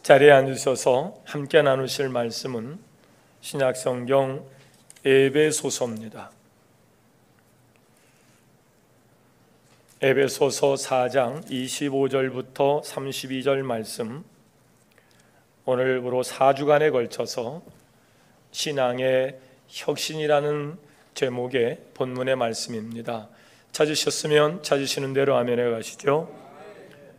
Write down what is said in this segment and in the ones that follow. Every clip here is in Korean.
자리에 앉으셔서 함께 나누실 말씀은 신약성경 에베소서입니다. 에베소서 4장 25절부터 32절 말씀, 오늘부로 4주간에 걸쳐서 신앙의 혁신이라는 제목의 본문의 말씀입니다. 찾으셨으면 찾으시는 대로 아멘해 가시죠.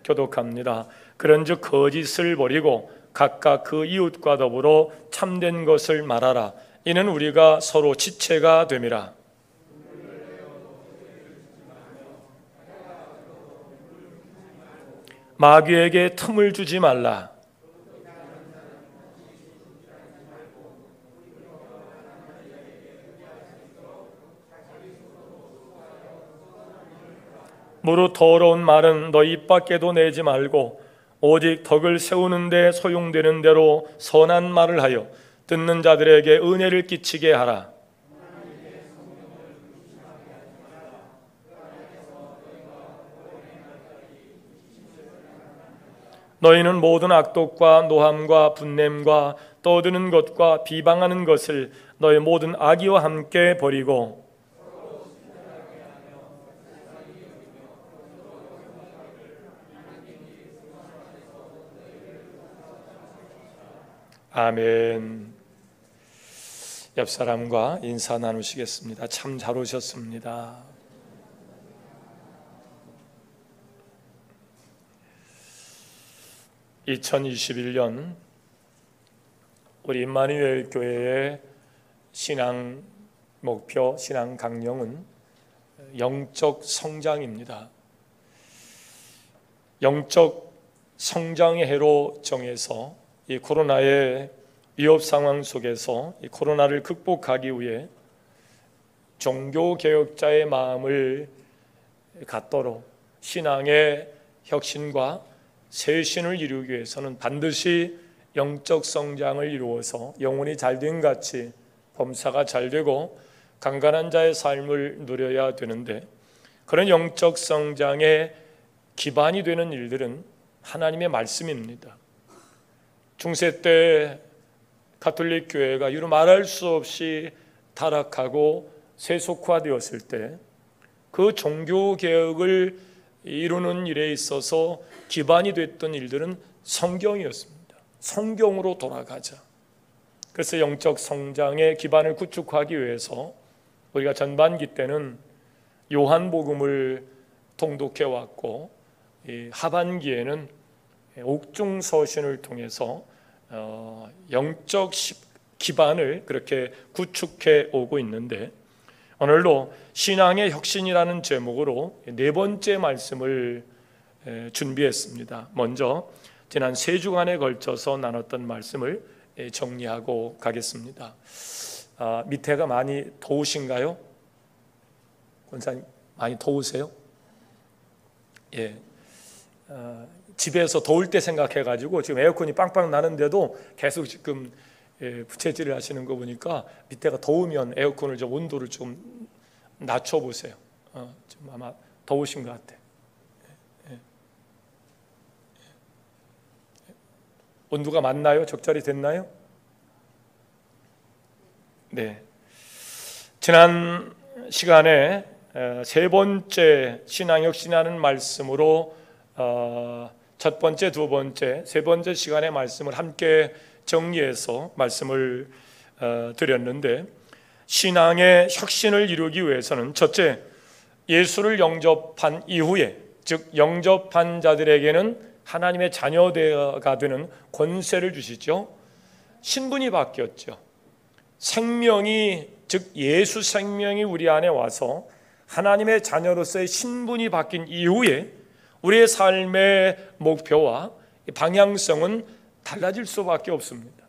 교독합니다. 그런즉 거짓을 버리고 각각 그 이웃과 더불어 참된 것을 말하라. 이는 우리가 서로 지체가 됨이라. 마귀에게 틈을 주지 말라. 무릇 더러운 말은 너 입 밖에도 내지 말고 오직 덕을 세우는 데 소용되는 대로 선한 말을 하여 듣는 자들에게 은혜를 끼치게 하라. 너희는 모든 악독과 노함과 분냄과 떠드는 것과 비방하는 것을 너희 모든 악의와 함께 버리고 아멘. 옆 사람과 인사 나누시겠습니다. 참 잘 오셨습니다. (2021년) 우리 임마누엘 교회의 신앙 목표, 신앙 강령은 영적 성장입니다. 영적 성장의 해로 정해서 이 코로나의 위협 상황 속에서 이 코로나를 극복하기 위해 종교개혁자의 마음을 갖도록 신앙의 혁신과 쇄신을 이루기 위해서는 반드시 영적 성장을 이루어서 영혼이 잘된 같이 범사가 잘되고 강건한 자의 삶을 누려야 되는데, 그런 영적 성장의 기반이 되는 일들은 하나님의 말씀입니다. 중세 때 가톨릭 교회가 이루 말할 수 없이 타락하고 세속화되었을 때 그 종교개혁을 이루는 일에 있어서 기반이 됐던 일들은 성경이었습니다. 성경으로 돌아가자. 그래서 영적 성장의 기반을 구축하기 위해서 우리가 전반기 때는 요한복음을 통독해 왔고, 하반기에는 옥중서신을 통해서 영적 기반을 그렇게 구축해 오고 있는데, 오늘도 신앙의 혁신이라는 제목으로 네 번째 말씀을 준비했습니다. 먼저 지난 3주간에 걸쳐서 나눴던 말씀을 정리하고 가겠습니다. 밑에가 많이 더우신가요? 권사님 많이 더우세요? 예. 집에서 더울 때 생각해가지고 지금 에어컨이 빵빵 나는데도 계속 지금 부채질을 하시는 거 보니까 밑에가 더우면 에어컨을 좀 온도를 좀 낮춰보세요. 좀 아마 더우신 것 같아. 온도가 맞나요? 적절히 됐나요? 네. 지난 시간에 세 번째 신앙혁신이라는 말씀으로 첫 번째, 두 번째, 세 번째 시간의 말씀을 함께 정리해서 말씀을 드렸는데, 신앙의 혁신을 이루기 위해서는 첫째, 예수를 영접한 이후에, 즉 영접한 자들에게는 하나님의 자녀가 되는 권세를 주시죠. 신분이 바뀌었죠. 생명이, 즉 예수 생명이 우리 안에 와서 하나님의 자녀로서의 신분이 바뀐 이후에 우리의 삶의 목표와 방향성은 달라질 수밖에 없습니다.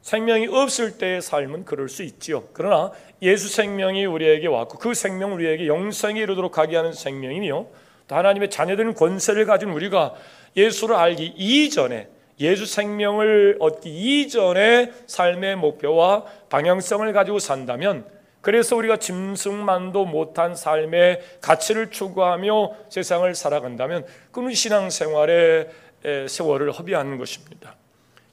생명이 없을 때의 삶은 그럴 수 있지요. 그러나 예수 생명이 우리에게 왔고 그 생명은 우리에게 영생에 이르도록 하게 하는 생명이며, 또 하나님의 자녀된 권세를 가진 우리가 예수를 알기 이전에, 예수 생명을 얻기 이전에 삶의 목표와 방향성을 가지고 산다면, 그래서 우리가 짐승만도 못한 삶의 가치를 추구하며 세상을 살아간다면 그는 신앙생활의 세월을 허비하는 것입니다.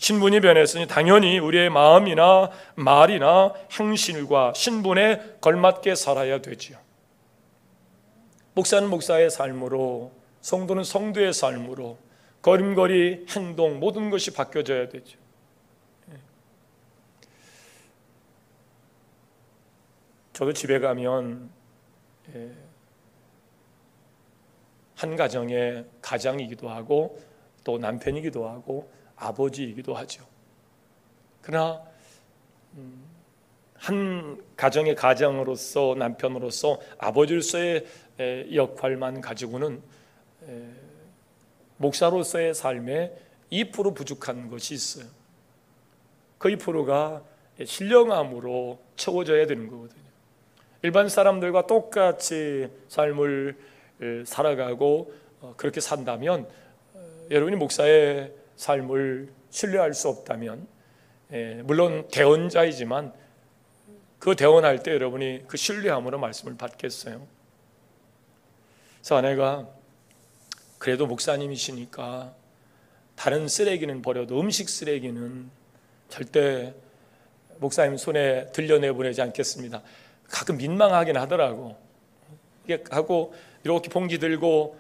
신분이 변했으니 당연히 우리의 마음이나 말이나 행실과 신분에 걸맞게 살아야 되지요. 목사는 목사의 삶으로, 성도는 성도의 삶으로 걸음걸이, 행동 모든 것이 바뀌어져야 되죠. 저도 집에 가면 한 가정의 가장이기도 하고 또 남편이기도 하고 아버지이기도 하죠. 그러나 한 가정의 가장으로서, 남편으로서, 아버지로서의 역할만 가지고는 목사로서의 삶에 2% 부족한 것이 있어요. 그 2%가 신령함으로 채워져야 되는 거거든요. 일반 사람들과 똑같이 삶을 살아가고 그렇게 산다면, 여러분이 목사의 삶을 신뢰할 수 없다면, 물론 대언자이지만 그 대언할 때 여러분이 그 신뢰함으로 말씀을 받겠어요? 그래서 아내가 그래도 목사님이시니까 다른 쓰레기는 버려도 음식 쓰레기는 절대 목사님 손에 들려내보내지 않겠습니다. 가끔 민망하긴 하더라고. 이게 하고 이렇게 봉지 들고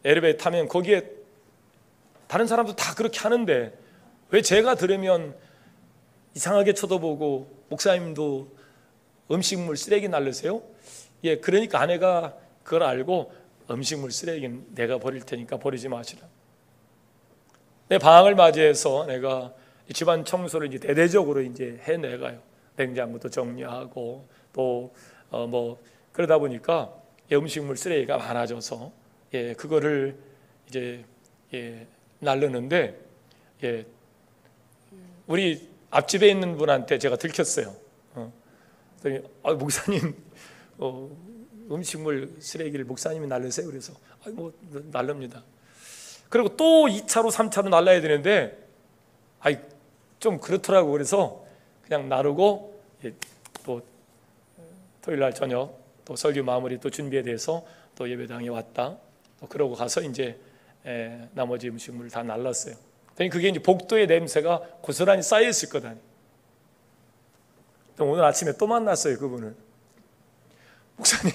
엘리베이터 타면 거기에 다른 사람도 다 그렇게 하는데 왜 제가 들으면 이상하게 쳐다보고 목사님도 음식물 쓰레기 날르세요? 그러니까 아내가 그걸 알고 음식물 쓰레기는 내가 버릴 테니까 버리지 마시라. 내 방학을 맞이해서 내가 집안 청소를 이제 대대적으로 이제 해내가요. 냉장고도 정리하고 또 그러다 보니까 음식물 쓰레기가 많아져서 그거를 이제 날르는데 우리 앞집에 있는 분한테 제가 들켰어요. 그랬더니 목사님 음식물 쓰레기를 목사님이 날르세요? 그래서 날릅니다. 그리고 또 2차로 3차로 날라야 되는데 좀 그렇더라고. 그래서 그냥 나르고 또 토요일날 저녁 또 설교 마무리 또 준비에 대해서 또 예배당에 왔다. 또 그러고 가서 이제 나머지 음식물을 다 날랐어요. 그게 이제 복도의 냄새가 고스란히 쌓여 있을 거다. 오늘 아침에 또 만났어요, 그분을. 목사님,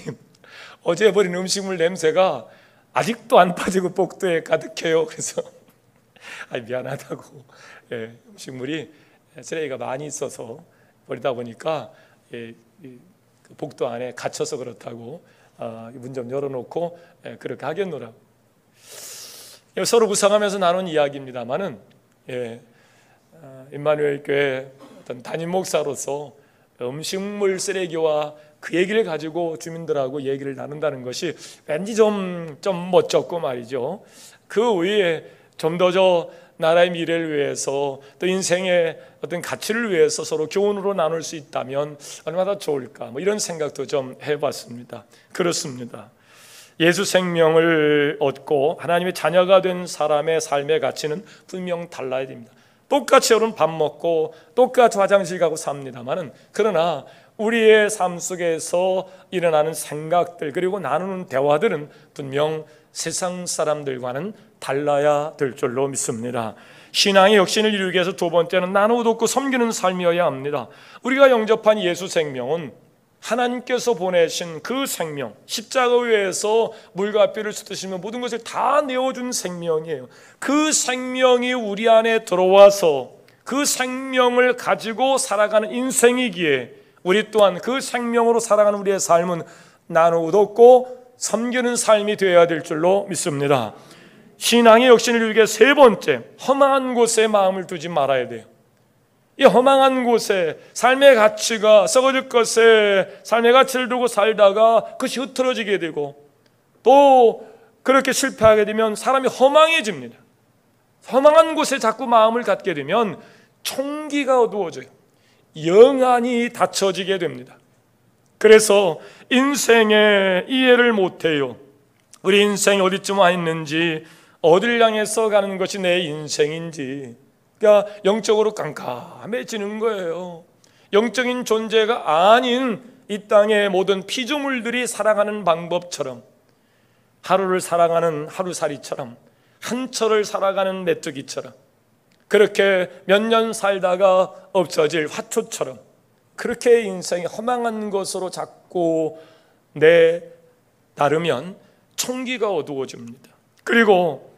어제 버린 음식물 냄새가 아직도 안 빠지고 복도에 가득해요. 그래서 미안하다고. 음식물이 쓰레기가 많이 있어서 버리다 보니까 그 복도 안에 갇혀서 그렇다고 문 좀 열어놓고 그렇게 하겠노라. 서로 구상하면서 나눈 이야기입니다만은 임마누엘 교회 어떤 담임 목사로서 음식물 쓰레기와 그 얘기를 가지고 주민들하고 얘기를 나눈다는 것이 왠지 좀 멋졌고 말이죠. 그 위에 좀 더 저 나라의 미래를 위해서 또 인생의 어떤 가치를 위해서 서로 교훈으로 나눌 수 있다면 얼마나 좋을까, 이런 생각도 좀 해봤습니다. 그렇습니다. 예수 생명을 얻고 하나님의 자녀가 된 사람의 삶의 가치는 분명 달라야 됩니다. 똑같이 여러분 밥 먹고 똑같이 화장실 가고 삽니다만은, 그러나 우리의 삶 속에서 일어나는 생각들 그리고 나누는 대화들은 분명 세상 사람들과는 달라야 될 줄로 믿습니다. 신앙의 혁신을 이루기 위해서 두 번째는 나누고 돕고 섬기는 삶이어야 합니다. 우리가 영접한 예수 생명은 하나님께서 보내신 그 생명, 십자가 위에서 물과 피를 쏟으시며 모든 것을 다 내어준 생명이에요. 그 생명이 우리 안에 들어와서 그 생명을 가지고 살아가는 인생이기에 우리 또한 그 생명으로 살아가는 우리의 삶은 나누고 돕고 섬기는 삶이 되어야 될 줄로 믿습니다. 신앙의 혁신을 이루기 위해 세 번째, 험한 곳에 마음을 두지 말아야 돼요. 이 험한 곳에 삶의 가치가 썩어질 것에 삶의 가치를 두고 살다가 그것이 흐트러지게 되고 또 그렇게 실패하게 되면 사람이 허망해집니다. 험한 곳에 자꾸 마음을 갖게 되면 총기가 어두워져요. 영안이 닫혀지게 됩니다. 그래서 인생의 이해를 못해요. 우리 인생이 어디쯤 와 있는지, 어딜 향해서 가는 것이 내 인생인지, 그러니까 영적으로 깜깜해지는 거예요. 영적인 존재가 아닌 이 땅의 모든 피조물들이 살아가는 방법처럼, 하루를 살아가는 하루살이처럼, 한 철을 살아가는 메뚜기처럼, 그렇게 몇 년 살다가 없어질 화초처럼 그렇게 인생이 허망한 것으로 자꾸 내다르면 총기가 어두워집니다. 그리고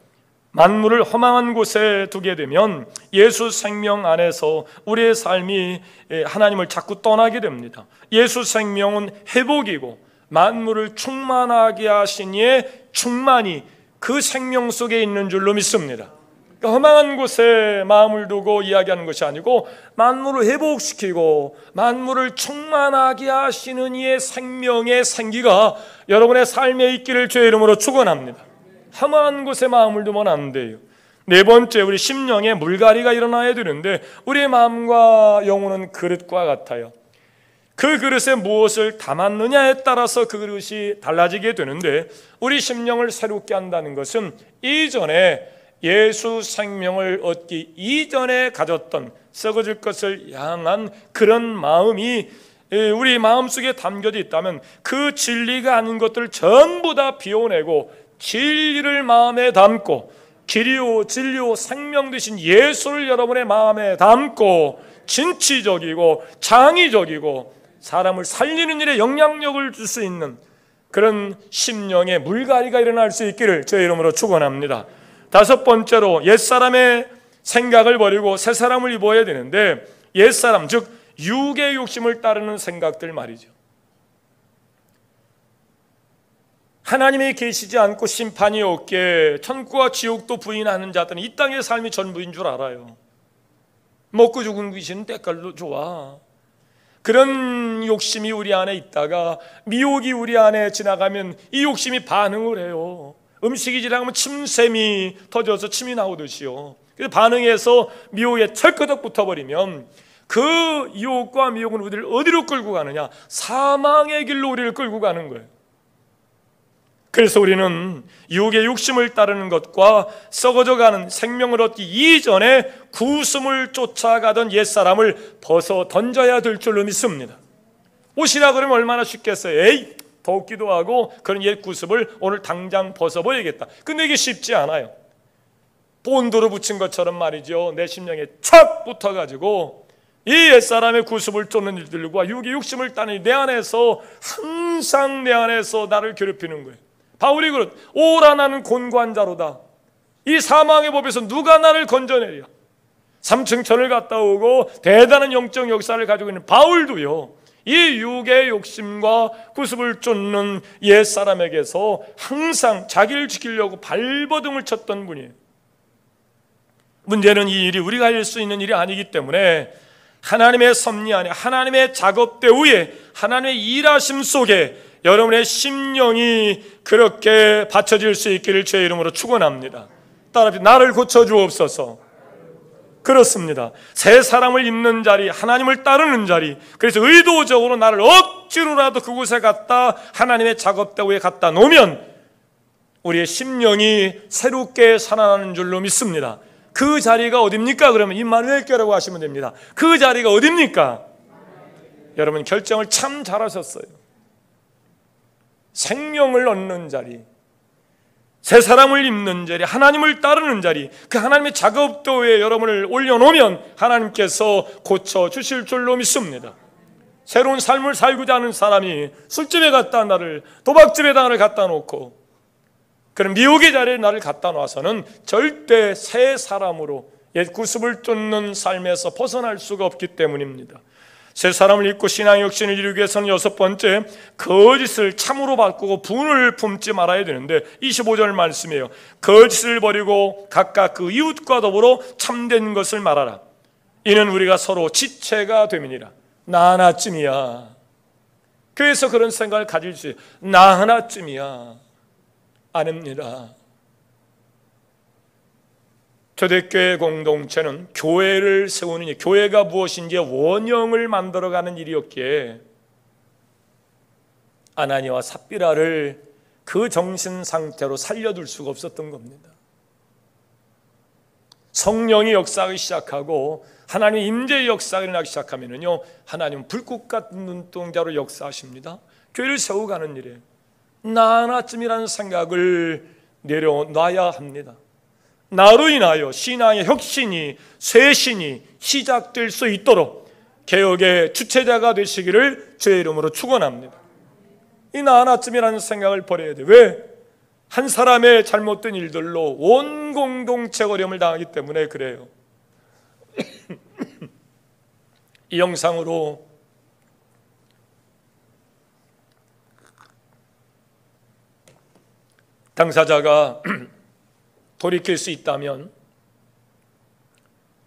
만물을 허망한 곳에 두게 되면 예수 생명 안에서 우리의 삶이 하나님을 자꾸 떠나게 됩니다. 예수 생명은 회복이고 만물을 충만하게 하신 이의 충만이 그 생명 속에 있는 줄로 믿습니다. 그러니까 허망한 곳에 마음을 두고 이야기하는 것이 아니고 만물을 회복시키고 만물을 충만하게 하시는 이의 생명의 생기가 여러분의 삶에 있기를 주의 이름으로 축원합니다. 허망한 곳에 마음을 두면 안 돼요. 네 번째, 우리 심령에 물갈이가 일어나야 되는데 우리의 마음과 영혼은 그릇과 같아요. 그 그릇에 무엇을 담았느냐에 따라서 그 그릇이 달라지게 되는데 우리 심령을 새롭게 한다는 것은 이전에 예수 생명을 얻기 이전에 가졌던 썩어질 것을 향한 그런 마음이 우리 마음속에 담겨져 있다면 그 진리가 아닌 것들을 전부 다 비워내고 진리를 마음에 담고 길이요 진리요 생명 되신 예수를 여러분의 마음에 담고 진취적이고 창의적이고 사람을 살리는 일에 영향력을 줄 수 있는 그런 심령의 물갈이가 일어날 수 있기를 주의 이름으로 축원합니다. 다섯 번째로 옛사람의 생각을 버리고 새 사람을 입어야 되는데 옛사람 즉 육의 욕심을 따르는 생각들 말이죠. 하나님이 계시지 않고 심판이 없게 천국과 지옥도 부인하는 자들은 이 땅의 삶이 전부인 줄 알아요. 먹고 죽은 귀신은 때깔도 좋아. 그런 욕심이 우리 안에 있다가 미혹이 우리 안에 지나가면 이 욕심이 반응을 해요. 음식이 지나가면 침샘이 터져서 침이 나오듯이요. 그래서 반응해서 미혹에 철거덕 붙어버리면 그 유혹과 미혹은 우리를 어디로 끌고 가느냐? 사망의 길로 우리를 끌고 가는 거예요. 그래서 우리는 유혹의 욕심을 따르는 것과 썩어져가는 생명을 얻기 이전에 구슴을 쫓아가던 옛사람을 벗어 던져야 될 줄로 믿습니다. 옷이라 그러면 얼마나 쉽겠어요. 에이 덥기도 하고 그런 옛 구습을 오늘 당장 벗어버리겠다. 근데 이게 쉽지 않아요. 본드로 붙인 것처럼 말이죠. 내 심령에 착 붙어가지고 이 옛사람의 구습을 쫓는 일들과 유혹의 욕심을 따르니 내 안에서 항상 내 안에서 나를 괴롭히는 거예요. 바울이 그렇 오라 나는 곤고한자로다. 이 사망의 법에서 누가 나를 건져내랴. 3층 천을 갔다 오고 대단한 영적 역사를 가지고 있는 바울도요 이 육의 욕심과 구습을 쫓는 옛사람에게서 항상 자기를 지키려고 발버둥을 쳤던 분이에요. 문제는 이 일이 우리가 할 수 있는 일이 아니기 때문에 하나님의 섭리 안에 하나님의 작업대 위에 하나님의 일하심 속에 여러분의 심령이 그렇게 받쳐질 수 있기를 주의 이름으로 축원합니다. 따라합시다. 나를 고쳐주옵소서. 그렇습니다. 새 사람을 입는 자리, 하나님을 따르는 자리, 그래서 의도적으로 나를 억지로라도 그곳에 갖다 하나님의 작업대에 갖다 놓으면 우리의 심령이 새롭게 살아나는 줄로 믿습니다. 그 자리가 어딥니까? 그러면 임마누엘교라고 하시면 됩니다. 그 자리가 어딥니까? 여러분 결정을 참 잘하셨어요. 생명을 얻는 자리, 새 사람을 입는 자리, 하나님을 따르는 자리, 그 하나님의 작업도에 여러분을 올려놓으면 하나님께서 고쳐주실 줄로 믿습니다. 새로운 삶을 살고자 하는 사람이 술집에 갔다 나를, 도박집에 나를 갖다 놓고 그런 미혹의 자리에 나를 갖다 놔서는 절대 새 사람으로 옛 구습을 쫓는 삶에서 벗어날 수가 없기 때문입니다. 새 사람을 입고 신앙의 혁신을 이루기 위해서는 여섯 번째, 거짓을 참으로 바꾸고 분을 품지 말아야 되는데 25절 말씀이에요. 거짓을 버리고 각각 그 이웃과 더불어 참된 것을 말하라. 이는 우리가 서로 지체가 됨이니라. 나 하나쯤이야. 그래서 그런 생각을 가질 수 있어요. 나 하나쯤이야. 아닙니다. 초대교회 공동체는 교회를 세우는 일, 교회가 무엇인지 원형을 만들어가는 일이었기에 아나니와 삽비라를 그 정신 상태로 살려둘 수가 없었던 겁니다. 성령이 역사하기 시작하고 하나님의 임재의 역사가 일어나기 시작하면요 하나님은 불꽃 같은 눈동자로 역사하십니다. 교회를 세워가는 일에 나 하나쯤이라는 생각을 내려놔야 합니다. 나로 인하여 신앙의 혁신이, 쇄신이 시작될 수 있도록 개혁의 주체자가 되시기를 주의 이름으로 축원합니다. 이 나 하나쯤이라는 생각을 버려야 돼. 왜? 한 사람의 잘못된 일들로 온 공동체가 어려움을 당하기 때문에 그래요. 이 영상으로 당사자가 돌이킬 수 있다면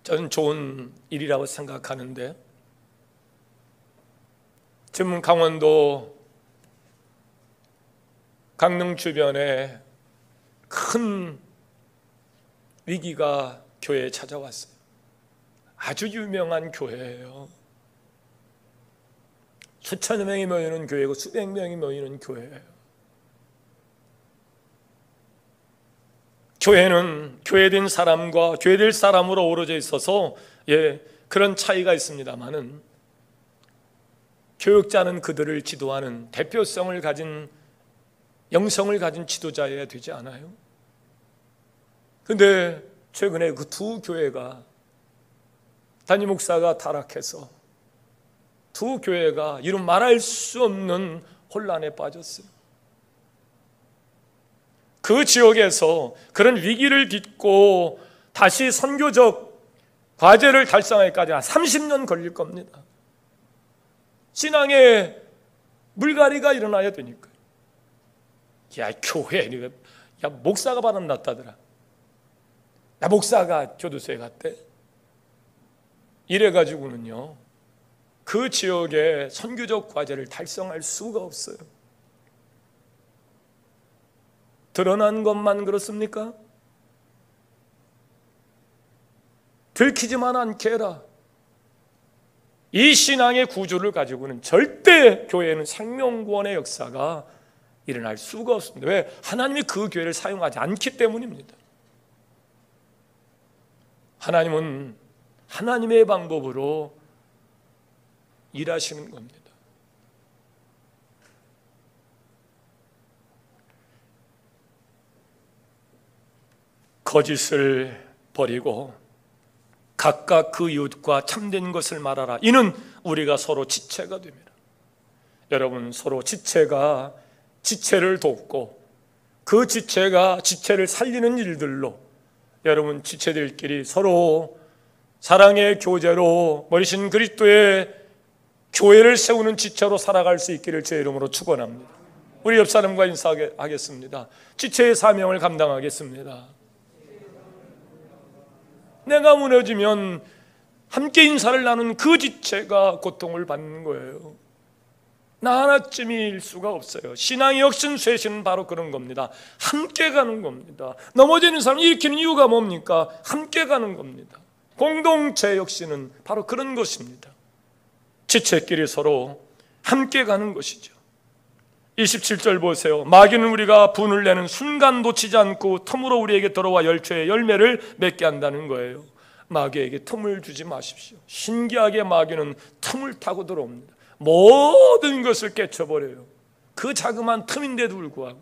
저는 좋은 일이라고 생각하는데, 지금 강원도 강릉 주변에 큰 위기가 교회에 찾아왔어요. 아주 유명한 교회예요. 수천 명이 모이는 교회고 수백 명이 모이는 교회예요. 교회는 교회된 사람과 교회될 사람으로 어우러져 있어서 그런 차이가 있습니다만은, 교육자는 그들을 지도하는 대표성을 가진, 영성을 가진 지도자여야 되지 않아요? 근데 최근에 그 두 교회가, 담임 목사가 타락해서 두 교회가 이루 말할 수 없는 혼란에 빠졌어요. 그 지역에서 그런 위기를 딛고 다시 선교적 과제를 달성하기까지 한 30년 걸릴 겁니다. 신앙의 물갈이가 일어나야 되니까요. 야, 교회, 야, 목사가 바람 났다더라. 야, 목사가 교도소에 갔대. 이래가지고는요, 그 지역의 선교적 과제를 달성할 수가 없어요. 드러난 것만 그렇습니까? 들키지만 않게 해라. 이 신앙의 구조를 가지고는 절대 교회는 생명구원의 역사가 일어날 수가 없습니다. 왜? 하나님이 그 교회를 사용하지 않기 때문입니다. 하나님은 하나님의 방법으로 일하시는 겁니다. 거짓을 버리고 각각 그 이웃과 참된 것을 말하라. 이는 우리가 서로 지체가 됩니다. 여러분, 서로 지체가 지체를 돕고 그 지체가 지체를 살리는 일들로 여러분 지체들끼리 서로 사랑의 교제로 머리신 그리스도의 교회를 세우는 지체로 살아갈 수 있기를 주의 이름으로 축원합니다. 우리 옆 사람과 인사하겠습니다. 지체의 사명을 감당하겠습니다. 내가 무너지면 함께 인사를 나눈 그 지체가 고통을 받는 거예요. 나 하나쯤일 수가 없어요. 신앙의 혁신 쇄신은 바로 그런 겁니다. 함께 가는 겁니다. 넘어지는 사람을 일으키는 이유가 뭡니까? 함께 가는 겁니다. 공동체 혁신은 바로 그런 것입니다. 지체끼리 서로 함께 가는 것이죠. 27절 보세요. 마귀는 우리가 분을 내는 순간 놓치지 않고 틈으로 우리에게 들어와 열초의 열매를 맺게 한다는 거예요. 마귀에게 틈을 주지 마십시오. 신기하게 마귀는 틈을 타고 들어옵니다. 모든 것을 깨쳐버려요. 그 자그마한 틈인데도 불구하고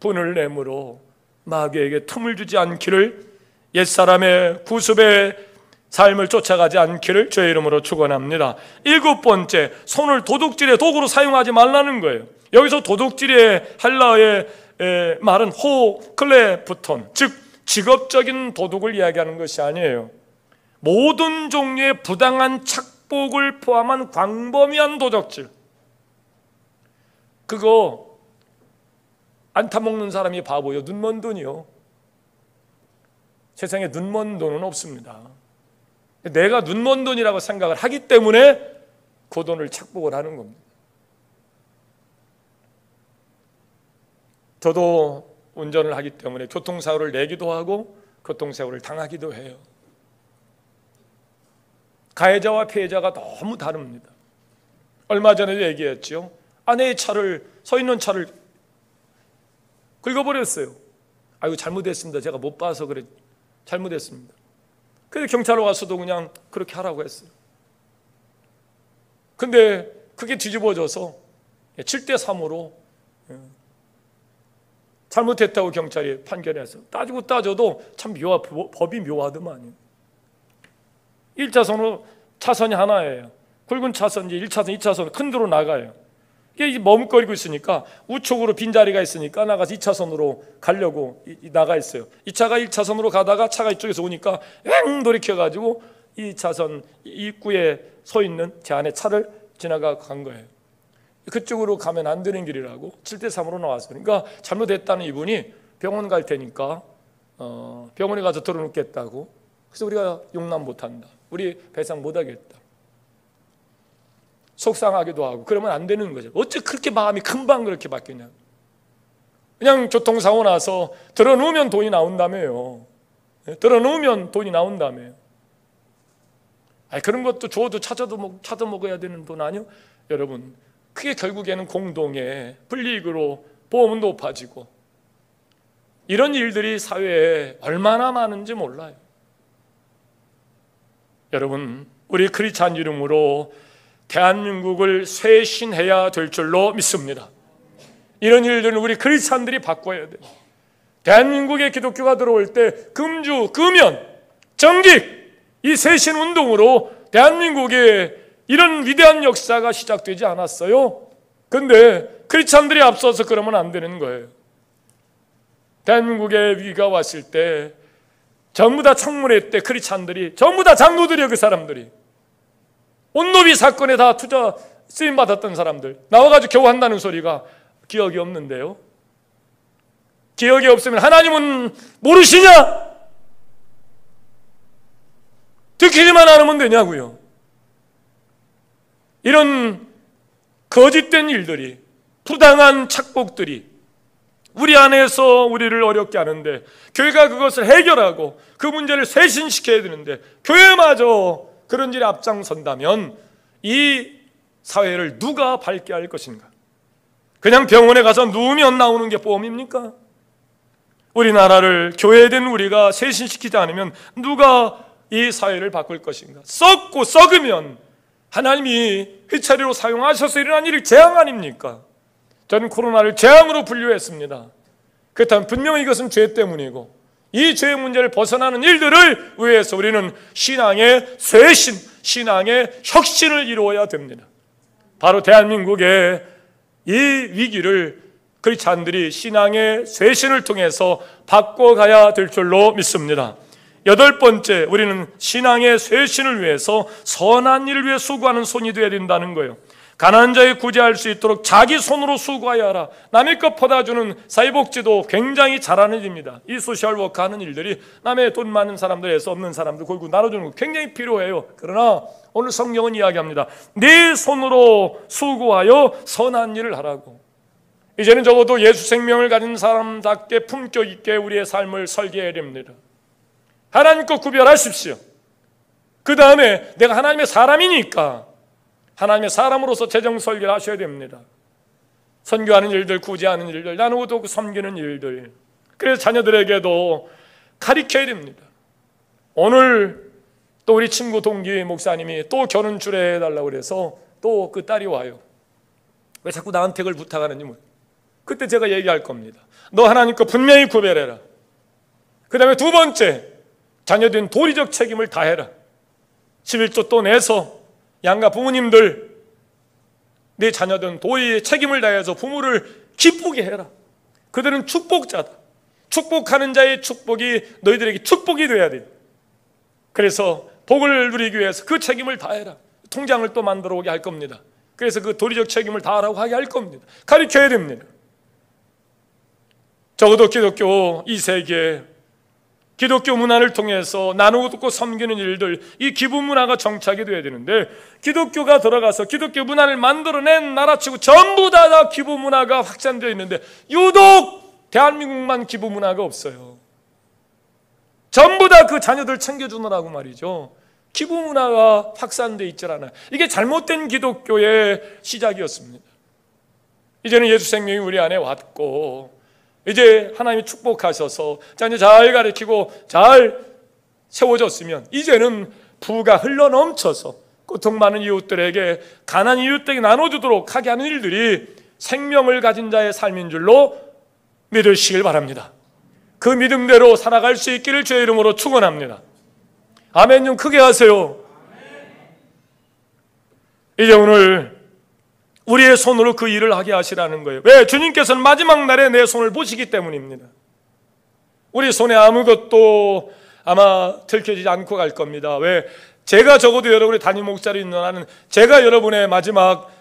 분을 내므로 마귀에게 틈을 주지 않기를, 옛사람의 구습의 삶을 쫓아가지 않기를 주의 이름으로 축원합니다. 7번째, 손을 도둑질의 도구로 사용하지 말라는 거예요. 여기서 도둑질의 헬라어의 말은 호클레프톤, 즉 직업적인 도둑을 이야기하는 것이 아니에요. 모든 종류의 부당한 착복을 포함한 광범위한 도적질, 그거 안 타먹는 사람이 바보요. 눈먼 돈이요. 세상에 눈먼 돈은 없습니다. 내가 눈먼 돈이라고 생각을 하기 때문에 그 돈을 착복을 하는 겁니다. 저도 운전을 하기 때문에 교통사고를 내기도 하고 교통사고를 당하기도 해요. 가해자와 피해자가 너무 다릅니다. 얼마 전에도 얘기했죠. 아내의 차를, 서 있는 차를 긁어버렸어요. 아이고 잘못했습니다. 제가 못 봐서 그래. 잘못했습니다. 그래서 경찰 와서도 그냥 그렇게 하라고 했어요. 근데 그게 뒤집어져서 7대3으로 잘못했다고 경찰이 판결해서 따지고 따져도 참 법이 묘하더만요. 1차선으로 차선이 하나예요. 굵은 차선, 이제 1차선, 2차선 큰 도로 나가요. 이게 머뭇거리고 있으니까 우측으로 빈자리가 있으니까 나가서 2차선으로 가려고 나가 있어요. 이 차가 1차선으로 가다가 차가 이쪽에서 오니까 엥 돌이켜가지고 2차선 입구에 서 있는 제 안에 차를 지나가 간 거예요. 그쪽으로 가면 안 되는 길이라고 7대3으로 나왔어요. 그러니까 잘못했다는 이분이 병원 갈 테니까 병원에 가서 들어놓겠다고. 그래서 우리가 용납 못한다, 우리 배상 못하겠다, 속상하기도 하고 그러면 안 되는 거죠. 어째 그렇게 마음이 금방 그렇게 바뀌냐. 그냥 교통사고 나서 들어놓으면 돈이 나온다며요. 들어놓으면 돈이 나온다며요. 그런 것도 줘도 찾아 먹어야 되는 돈 아니요? 여러분, 그게 결국에는 공동의 불이익으로 보험은 높아지고 이런 일들이 사회에 얼마나 많은지 몰라요. 여러분, 우리 크리스찬 이름으로 대한민국을 쇄신해야 될 줄로 믿습니다. 이런 일들은 우리 크리스찬들이 바꿔야 돼요. 대한민국에 기독교가 들어올 때 금주, 금연, 정직 이 쇄신 운동으로 대한민국에 이런 위대한 역사가 시작되지 않았어요. 근데 크리스찬들이 앞서서 그러면 안 되는 거예요. 대한민국에 위기가 왔을 때 전부 다 청문회 때 크리스찬들이 전부 다 장로들이요. 그 사람들이 온노비 사건에 다 투자 쓰임 받았던 사람들 나와가지고 겨우 한다는 소리가 기억이 없는데요. 기억이 없으면 하나님은 모르시냐? 듣기만 않으면 되냐고요. 이런 거짓된 일들이, 부당한 착복들이 우리 안에서 우리를 어렵게 하는데 교회가 그것을 해결하고 그 문제를 쇄신시켜야 되는데 교회마저 그런 일에 앞장선다면 이 사회를 누가 밝게 할 것인가? 그냥 병원에 가서 누우면 나오는 게 보험입니까? 우리나라를 교회된 우리가 쇄신시키지 않으면 누가 이 사회를 바꿀 것인가? 썩고 썩으면 하나님이 회차리로 사용하셔서 일어난 일이 재앙 아닙니까? 저는 코로나를 재앙으로 분류했습니다. 그렇다면 분명히 이것은 죄 때문이고 이 죄의 문제를 벗어나는 일들을 위해서 우리는 신앙의 쇄신, 신앙의 혁신을 이루어야 됩니다. 바로 대한민국의 이 위기를 크리스찬들이 신앙의 쇄신을 통해서 바꿔가야 될 줄로 믿습니다. 8번째, 우리는 신앙의 쇄신을 위해서 선한 일을 위해 수고하는 손이 되어야 된다는 거예요. 가난한 자에 구제할 수 있도록 자기 손으로 수고하여 하라. 남의 것 퍼다주는 사회복지도 굉장히 잘하는 일입니다. 이 소셜워크 하는 일들이 남의 돈 많은 사람들에서 없는 사람들 골고 나눠주는 거 굉장히 필요해요. 그러나 오늘 성경은 이야기합니다. 네 손으로 수고하여 선한 일을 하라고. 이제는 적어도 예수 생명을 가진 사람답게 품격 있게 우리의 삶을 설계해야 됩니다. 하나님 것 구별하십시오. 그 다음에 내가 하나님의 사람이니까 하나님의 사람으로서 재정 설계를 하셔야 됩니다. 선교하는 일들, 구제하는 일들, 나누고 또 섬기는 일들. 그래서 자녀들에게도 가르쳐야 됩니다. 오늘 또 우리 친구 동기 목사님이 또 결혼 주례해달라고 그래서 또 그 딸이 와요. 왜 자꾸 나한테 그걸 부탁하는지 모르겠어요. 그때 제가 얘기할 겁니다. 너 하나님 거 분명히 구별해라. 그 다음에 2번째, 자녀된 도리적 책임을 다해라. 11조 또 내서 양가 부모님들 내 자녀된 도리의 책임을 다해서 부모를 기쁘게 해라. 그들은 축복자다. 축복하는 자의 축복이 너희들에게 축복이 돼야 돼. 그래서 복을 누리기 위해서 그 책임을 다해라. 통장을 또 만들어 오게 할 겁니다. 그래서 그 도리적 책임을 다하라고 하게 할 겁니다. 가르쳐야 됩니다. 적어도 기독교 2세기에 기독교 문화를 통해서 나누고 듣고 섬기는 일들, 이 기부 문화가 정착이 돼야 되는데 기독교가 들어가서 기독교 문화를 만들어낸 나라치고 전부 다 기부 문화가 확산되어 있는데 유독 대한민국만 기부 문화가 없어요. 전부 다 그 자녀들 챙겨주느라고 말이죠. 기부 문화가 확산되어 있지 않아요. 이게 잘못된 기독교의 시작이었습니다. 이제는 예수 생명이 우리 안에 왔고 이제 하나님이 축복하셔서 자녀 잘 가르치고 잘 세워졌으면 이제는 부가 흘러넘쳐서 고통 많은 이웃들에게 가난한 이웃들에게 나눠주도록 하게 하는 일들이 생명을 가진 자의 삶인 줄로 믿으시길 바랍니다. 그 믿음대로 살아갈 수 있기를 주의 이름으로 축원합니다. 아멘 좀 크게 하세요. 이제 오늘 우리의 손으로 그 일을 하게 하시라는 거예요. 왜? 주님께서는 마지막 날에 내 손을 보시기 때문입니다. 우리 손에 아무것도 아마 들켜지지 않고 갈 겁니다. 왜? 제가 적어도 여러분의 담임 목사로 있는 한은 제가 여러분의 마지막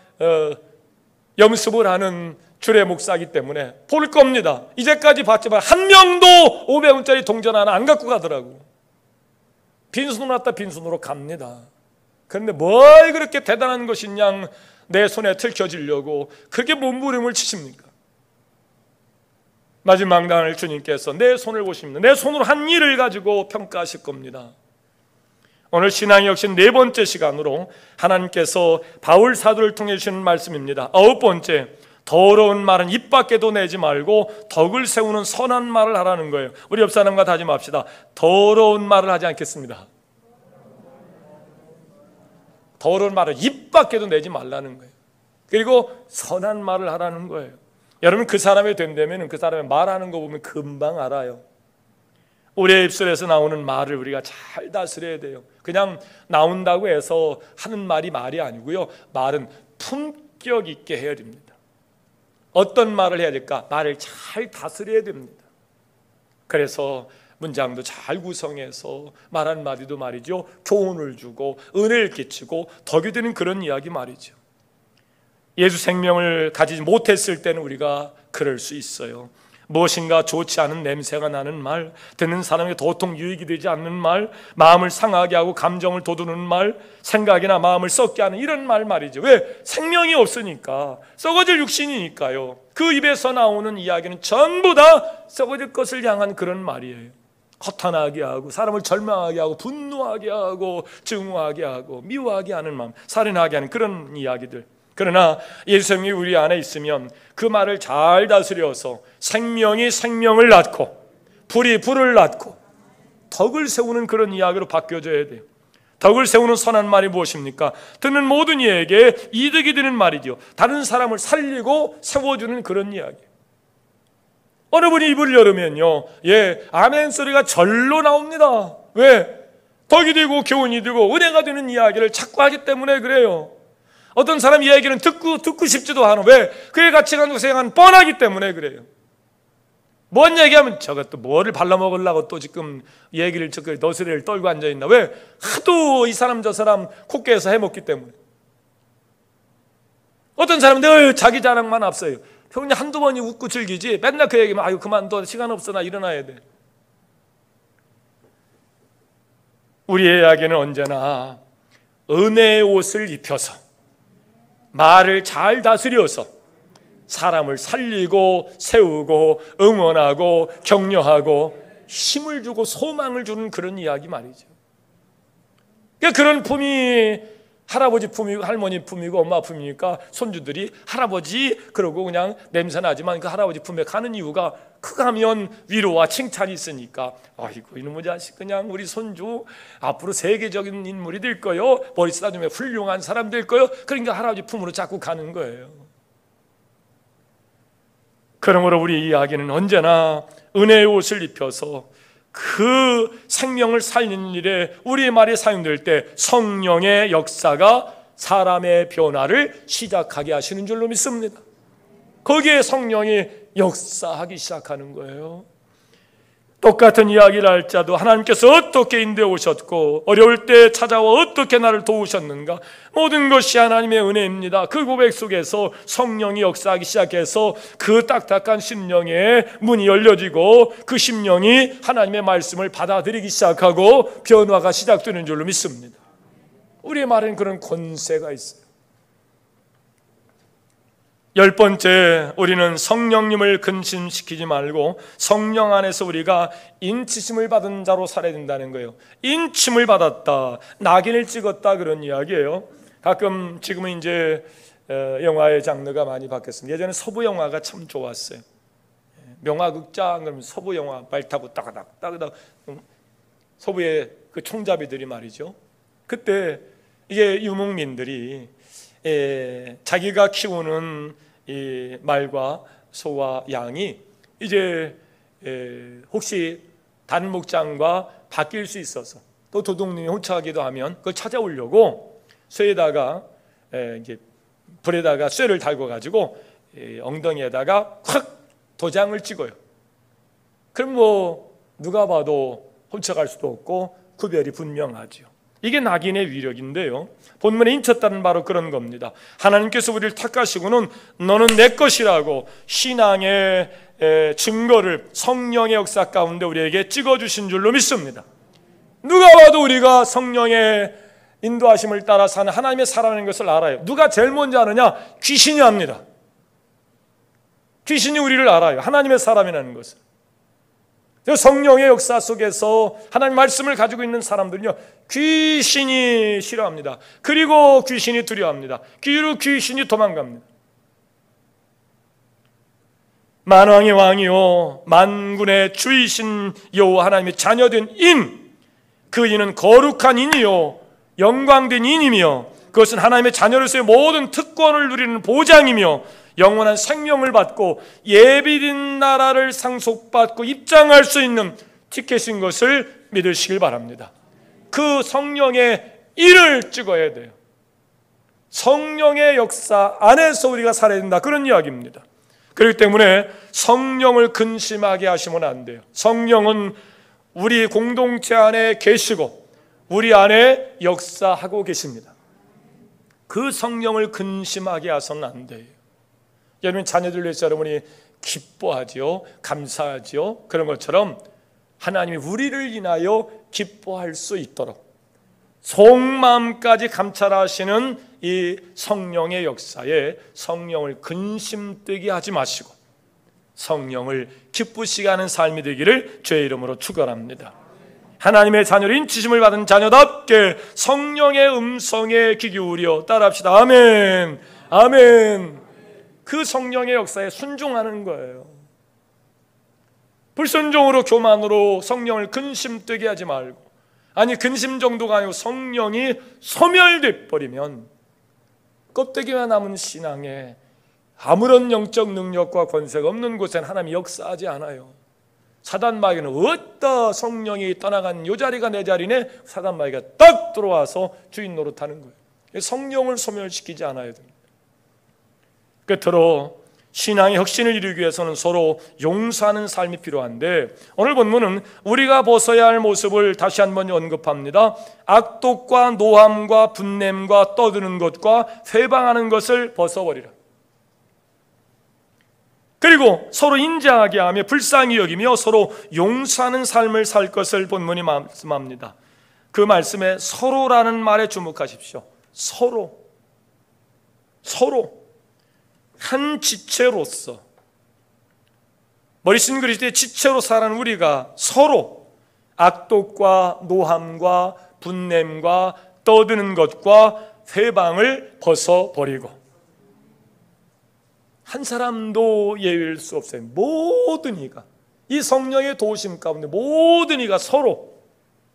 염습을 하는 주례 목사이기 때문에 볼 겁니다. 이제까지 봤지만 한 명도 500원짜리 동전 하나 안 갖고 가더라고. 빈손으로 왔다 빈손으로 갑니다. 그런데 뭘 그렇게 대단한 것이냐 내 손에 들켜지려고 그렇게 몸부림을 치십니까? 마지막 날 주님께서 내 손을 보십니다. 내 손으로 한 일을 가지고 평가하실 겁니다. 오늘 신앙의 역시 네 번째 시간으로 하나님께서 바울 사도를 통해 주시는 말씀입니다. 9번째, 더러운 말은 입 밖에도 내지 말고 덕을 세우는 선한 말을 하라는 거예요. 우리 옆 사람과 다짐합시다. 더러운 말을 하지 않겠습니다. 더러운 말을 입 밖에도 내지 말라는 거예요. 그리고 선한 말을 하라는 거예요. 여러분 그 사람이 된다면 그 사람의 말하는 거 보면 금방 알아요. 우리의 입술에서 나오는 말을 우리가 잘 다스려야 돼요. 그냥 나온다고 해서 하는 말이 아니고요. 말은 품격 있게 해야 됩니다. 어떤 말을 해야 될까? 말을 잘 다스려야 됩니다. 그래서 문장도 잘 구성해서 말 한마디도 말이죠, 교훈을 주고 은혜를 끼치고 덕이 되는 그런 이야기 말이죠. 예수 생명을 가지지 못했을 때는 우리가 그럴 수 있어요. 무엇인가 좋지 않은 냄새가 나는 말, 듣는 사람에게 도통 유익이 되지 않는 말, 마음을 상하게 하고 감정을 돋우는 말, 생각이나 마음을 썩게 하는 이런 말이죠. 왜? 생명이 없으니까, 썩어질 육신이니까요. 그 입에서 나오는 이야기는 전부 다 썩어질 것을 향한 그런 말이에요. 허탄하게 하고 사람을 절망하게 하고 분노하게 하고 증오하게 하고 미워하게 하는 마음, 살인하게 하는 그런 이야기들. 그러나 예수님이 우리 안에 있으면 그 말을 잘 다스려서 생명이 생명을 낳고 불이 불을 낳고 덕을 세우는 그런 이야기로 바뀌어져야 돼요. 덕을 세우는 선한 말이 무엇입니까? 듣는 모든 이에게 이득이 되는 말이죠. 다른 사람을 살리고 세워주는 그런 이야기. 어느 분이 입을 열으면요, 아멘 소리가 절로 나옵니다. 왜? 덕이 되고 교훈이 되고 은혜가 되는 이야기를 자꾸 하기 때문에 그래요. 어떤 사람 이야기는 듣고 싶지도 않아. 왜? 그의 가치관과 생각은 뻔하기 때문에 그래요. 뭔 얘기하면 저것도 뭐를 발라먹으려고 또 지금 얘기를 너스레를 떨고 앉아있나. 왜? 하도 이 사람 저 사람 콧대에서 해먹기 때문에. 어떤 사람은 늘 자기 자랑만 앞서요. 평균 한두 번이 웃고 즐기지 맨날 그 얘기면 아유 그만둬, 시간 없어, 나 일어나야 돼. 우리의 이야기는 언제나 은혜의 옷을 입혀서 말을 잘 다스려서 사람을 살리고 세우고 응원하고 격려하고 힘을 주고 소망을 주는 그런 이야기 말이죠. 그러니까 그런 품이 할아버지 품이고 할머니 품이고 엄마 품이니까 손주들이 할아버지 그러고 그냥 냄새 나지만 그 할아버지 품에 가는 이유가 그 가면 위로와 칭찬이 있으니까 아이고 이놈의 자식 그냥 우리 손주 앞으로 세계적인 인물이 될 거요, 머리 쓰다듬에 훌륭한 사람 될 거요. 그러니까 할아버지 품으로 자꾸 가는 거예요. 그러므로 우리 이야기는 언제나 은혜의 옷을 입혀서 그 생명을 살리는 일에 우리의 말이 사용될 때 성령의 역사가 사람의 변화를 시작하게 하시는 줄로 믿습니다. 거기에 성령이 역사하기 시작하는 거예요. 똑같은 이야기를 할지라도 하나님께서 어떻게 인도해 오셨고 어려울 때 찾아와 어떻게 나를 도우셨는가, 모든 것이 하나님의 은혜입니다. 그 고백 속에서 성령이 역사하기 시작해서 그 딱딱한 심령에 문이 열려지고 그 심령이 하나님의 말씀을 받아들이기 시작하고 변화가 시작되는 줄로 믿습니다. 우리의 말에는 그런 권세가 있어요. 10번째, 우리는 성령님을 근심시키지 말고 성령 안에서 우리가 인치심을 받은 자로 살아야 된다는 거예요. 인침을 받았다, 낙인을 찍었다, 그런 이야기예요. 가끔 지금은 이제 영화의 장르가 많이 바뀌었습니다. 예전에 서부 영화가 참 좋았어요. 명화극장 그러면 서부 영화 말 타고 따가닥 서부의 그 총잡이들이 말이죠. 그때 이게 유목민들이 자기가 키우는 이 말과 소와 양이 이제 혹시 다른 목장과 바뀔 수 있어서 또 도둑님이 훔쳐가기도 하면 그걸 찾아오려고 쇠에다가 이제 불에다가 쇠를 달고 가지고 엉덩이에다가 확 도장을 찍어요. 그럼 뭐 누가 봐도 훔쳐갈 수도 없고 구별이 분명하죠. 이게 낙인의 위력인데요, 본문에 인쳤다는 바로 그런 겁니다. 하나님께서 우리를 택하시고는 너는 내 것이라고 신앙의 증거를 성령의 역사 가운데 우리에게 찍어주신 줄로 믿습니다. 누가 봐도 우리가 성령의 인도하심을 따라 사는 하나님의 사람인 것을 알아요. 누가 제일 먼저 아느냐? 귀신이 압니다. 귀신이 우리를 알아요, 하나님의 사람이라는 것을. 성령의 역사 속에서 하나님 말씀을 가지고 있는 사람들은요, 귀신이 싫어합니다. 그리고 귀신이 두려워합니다. 그리고 귀신이 도망갑니다. 만왕의 왕이요 만군의 주이신 여호와 하나님의 자녀된 인, 그 인은 거룩한 인이요 영광된 인이며 그것은 하나님의 자녀로서의 모든 특권을 누리는 보장이며 영원한 생명을 받고 예비된 나라를 상속받고 입장할 수 있는 티켓인 것을 믿으시길 바랍니다. 그 성령의 일을 찍어야 돼요. 성령의 역사 안에서 우리가 살아야 된다, 그런 이야기입니다. 그렇기 때문에 성령을 근심하게 하시면 안 돼요. 성령은 우리 공동체 안에 계시고 우리 안에 역사하고 계십니다. 그 성령을 근심하게 하서는 안 돼요. 여러분 자녀들 위해서 여러분이 기뻐하지요, 감사하지요. 그런 것처럼 하나님이 우리를 인하여 기뻐할 수 있도록 속마음까지 감찰하시는 이 성령의 역사에 성령을 근심되게 하지 마시고 성령을 기쁘시게 하는 삶이 되기를 주의 이름으로 축원합니다. 하나님의 자녀로 인치심을 받은 자녀답게 성령의 음성에 귀 기울여 따라합시다. 아멘, 아멘. 그 성령의 역사에 순종하는 거예요. 불순종으로 교만으로 성령을 근심되게 하지 말고, 아니 근심 정도가 아니고 성령이 소멸돼 버리면 껍데기만 남은 신앙에 아무런 영적 능력과 권세가 없는 곳엔 하나님이 역사하지 않아요. 사단 마귀는 어디다 성령이 떠나간 요 자리가 내 자리네, 사단 마귀가 딱 들어와서 주인 노릇하는 거예요. 성령을 소멸시키지 않아야 됩니다. 끝으로 신앙의 혁신을 이루기 위해서는 서로 용서하는 삶이 필요한데, 오늘 본문은 우리가 벗어야 할 모습을 다시 한번 언급합니다. 악독과 노함과 분냄과 떠드는 것과 회방하는 것을 벗어버리라. 그리고 서로 인자하게 하며 불쌍히 여기며 서로 용서하는 삶을 살 것을 본문이 말씀합니다. 그 말씀에 서로라는 말에 주목하십시오. 서로 한 지체로서, 머리신 그리스도의 지체로 살아가는 우리가 서로 악독과 노함과 분냄과 떠드는 것과 회방을 벗어버리고, 한 사람도 예외일 수 없어요. 모든 이가 이 성령의 도우심 가운데 모든 이가 서로,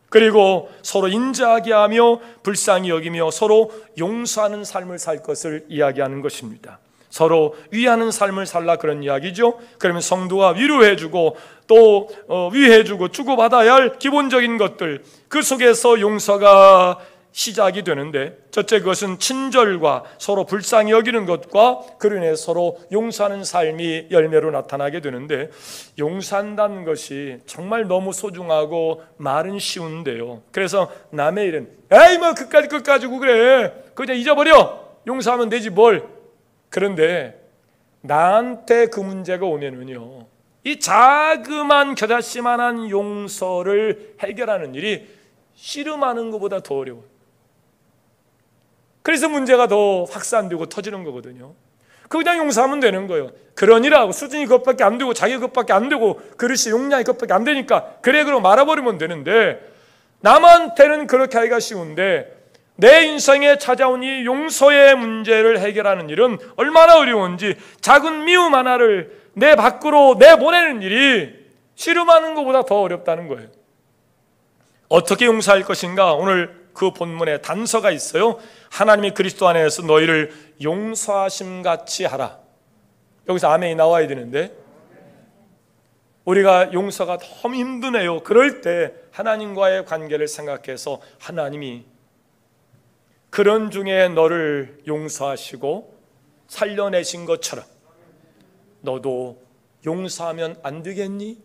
그리고 서로 인자하게 하며 불쌍히 여기며 서로 용서하는 삶을 살 것을 이야기하는 것입니다. 서로 위하는 삶을 살라, 그런 이야기죠. 그러면 성도가 위로해주고 또 위해주고 주고받아야 할 기본적인 것들, 그 속에서 용서가 시작이 되는데, 첫째 그것은 친절과 서로 불쌍히 여기는 것과 그로 인해 서로 용서하는 삶이 열매로 나타나게 되는데, 용서한다는 것이 정말 너무 소중하고 말은 쉬운데요, 그래서 남의 일은 에이 뭐 그까짓 것 가지고 그래, 그냥 잊어버려, 용서하면 되지 뭘. 그런데 나한테 그 문제가 오면은요, 이 자그만 겨자씨만한 용서를 해결하는 일이 씨름하는 것보다 더 어려워요. 그래서 문제가 더 확산되고 터지는 거거든요. 그냥 용서하면 되는 거예요. 그러니라고 수준이 그것밖에 안 되고 자기 그것밖에 안 되고 그릇이 용량이 그것밖에 안 되니까 그래 그럼 말아버리면 되는데, 남한테는 그렇게 하기가 쉬운데 내 인생에 찾아온 이 용서의 문제를 해결하는 일은 얼마나 어려운지, 작은 미움 하나를 내 밖으로 내보내는 일이 씨름하는 것보다 더 어렵다는 거예요. 어떻게 용서할 것인가? 오늘 그 본문에 단서가 있어요. 하나님이 그리스도 안에서 너희를 용서하심같이 하라. 여기서 아멘이 나와야 되는데, 우리가 용서가 너무 힘드네요. 그럴 때 하나님과의 관계를 생각해서 하나님이 그런 중에 너를 용서하시고 살려내신 것처럼 너도 용서하면 안 되겠니?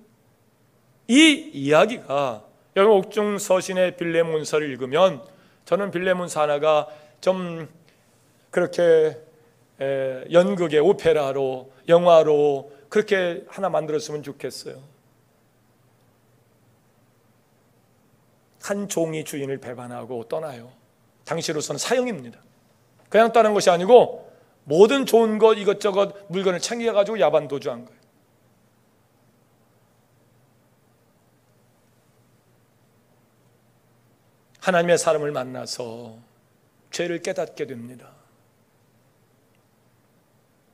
이 이야기가 여러분 옥중서신의 빌레몬서를 읽으면 저는 빌레몬서 하나가 좀 그렇게 연극의 오페라로 영화로 그렇게 하나 만들었으면 좋겠어요. 한 종이 주인을 배반하고 떠나요. 당시로서는 사형입니다. 그냥 떠난 것이 아니고 모든 좋은 것 이것저것 물건을 챙겨가지고 야반 도주한 거예요. 하나님의 사람을 만나서 죄를 깨닫게 됩니다.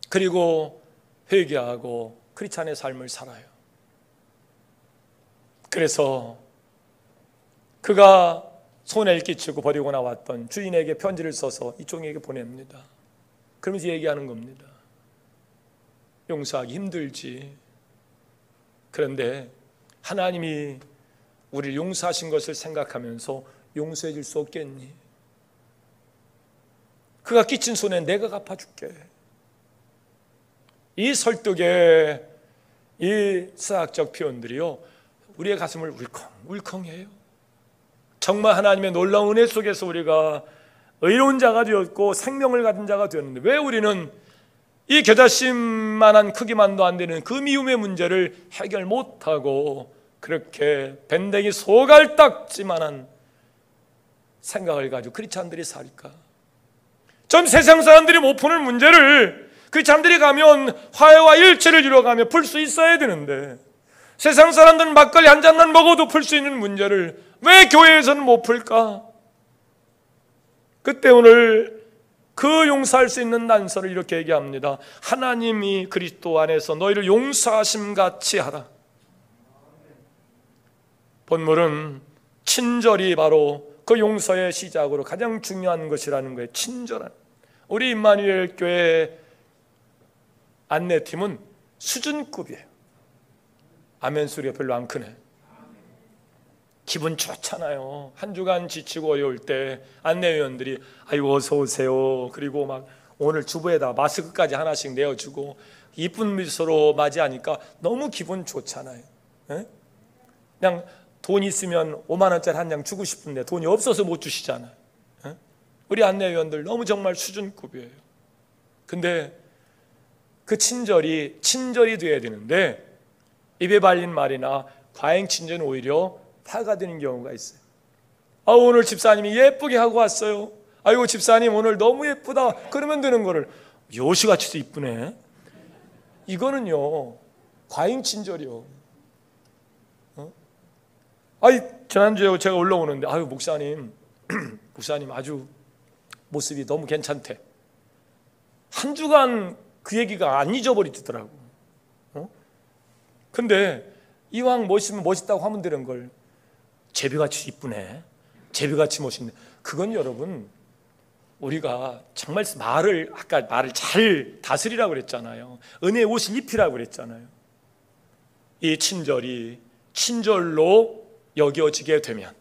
그리고 회개하고 크리스찬의 삶을 살아요. 그래서 그가 손해를 끼치고 버리고 나왔던 주인에게 편지를 써서 이 종에게 보냅니다. 그러면서 얘기하는 겁니다. 용서하기 힘들지. 그런데 하나님이 우리를 용서하신 것을 생각하면서 용서해 줄 수 없겠니? 그가 끼친 손해 내가 갚아줄게. 이 설득의 이 수학적 표현들이요 우리의 가슴을 울컹울컹해요. 정말 하나님의 놀라운 은혜 속에서 우리가 의로운 자가 되었고 생명을 가진 자가 되었는데 왜 우리는 이 겨자씨만한 크기만도 안 되는 그 미움의 문제를 해결 못하고 그렇게 밴댕이 소갈딱지만한 생각을 가지고 크리스찬들이 살까? 좀 세상 사람들이 못 푸는 문제를 크리스찬들이 가면 화해와 일치를 이루어가며 풀 수 있어야 되는데 세상 사람들은 막걸리 한 잔만 먹어도 풀 수 있는 문제를 왜 교회에서는 못 풀까? 그때 오늘 그 용서할 수 있는 난서를 이렇게 얘기합니다. 하나님이 그리스도 안에서 너희를 용서하심 같이 하라. 본문은 친절이 바로 그 용서의 시작으로 가장 중요한 것이라는 거예요. 친절한. 우리 임마누엘 교회 안내팀은 수준급이에요. 아멘 소리가 별로 안 크네. 기분 좋잖아요. 한 주간 지치고 어려울 때 안내위원들이 아이고 어서 오세요. 그리고 막 오늘 주부에다 마스크까지 하나씩 내어주고 이쁜 미소로 맞이하니까 너무 기분 좋잖아요. 에? 그냥 돈 있으면 5만 원짜리 한 장 주고 싶은데 돈이 없어서 못 주시잖아요. 에? 우리 안내위원들 너무 정말 수준급이에요. 근데 그 친절이 돼야 되는데 입에 발린 말이나 과잉 친절은 오히려 파가 되는 경우가 있어요. 오늘 집사님이 예쁘게 하고 왔어요. 아이고 집사님 오늘 너무 예쁘다. 그러면 되는 거를 요시같이도 이쁘네. 이거는요 과잉 친절이요. 지난주에 제가 올라오는데 아유 목사님 아주 모습이 너무 괜찮대. 한 주간 그 얘기가 안 잊어버리더라고. 근데 이왕 멋있으면 멋있다고 하면 되는 걸 제비같이 이쁘네, 제비같이 멋있네. 그건 여러분 우리가 정말 아까 말을 잘 다스리라고 그랬잖아요. 은혜의 옷을 입히라고 그랬잖아요. 이 친절이 친절로 여겨지게 되면